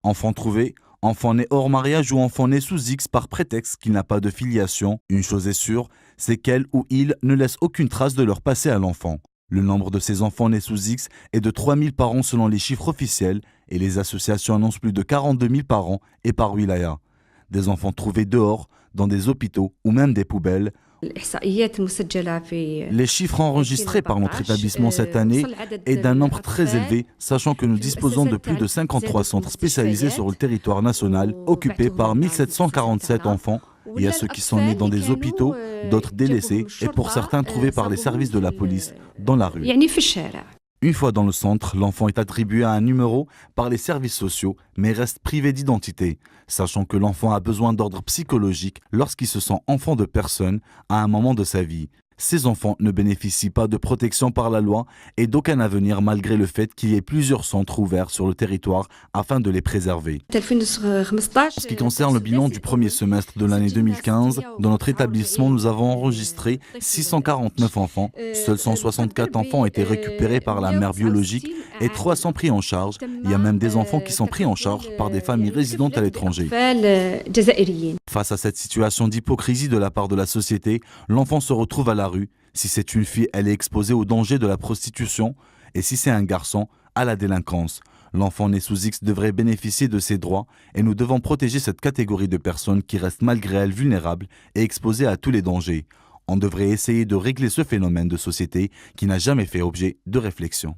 Enfant trouvé, enfant né hors mariage ou enfant né sous X par prétexte qu'il n'a pas de filiation, une chose est sûre, c'est qu'elle ou il ne laisse aucune trace de leur passé à l'enfant. Le nombre de ces enfants nés sous X est de 3000 par an selon les chiffres officiels et les associations annoncent plus de 42 000 par an et par wilaya. Des enfants trouvés dehors, dans des hôpitaux ou même des poubelles. Les chiffres enregistrés par notre établissement cette année est d'un nombre très élevé, sachant que nous disposons de plus de 53 centres spécialisés sur le territoire national, occupés par 1747 enfants. Il y a ceux qui sont nés dans des hôpitaux, d'autres délaissés et pour certains trouvés par les services de la police dans la rue. Une fois dans le centre, l'enfant est attribué à un numéro par les services sociaux, mais reste privé d'identité, sachant que l'enfant a besoin d'ordre psychologique lorsqu'il se sent enfant de personne à un moment de sa vie. Ces enfants ne bénéficient pas de protection par la loi et d'aucun avenir malgré le fait qu'il y ait plusieurs centres ouverts sur le territoire afin de les préserver. En ce qui concerne le bilan du premier semestre de l'année 2015, dans notre établissement, nous avons enregistré 649 enfants. Seuls 164 enfants ont été récupérés par la mère biologique et 300 pris en charge. Il y a même des enfants qui sont pris en charge par des familles résidentes à l'étranger. Face à cette situation d'hypocrisie de la part de la société, l'enfant se retrouve à la rue. Si c'est une fille, elle est exposée au danger de la prostitution et si c'est un garçon, à la délinquance. L'enfant né sous X devrait bénéficier de ses droits et nous devons protéger cette catégorie de personnes qui restent malgré elles vulnérables et exposées à tous les dangers. On devrait essayer de régler ce phénomène de société qui n'a jamais fait objet de réflexion.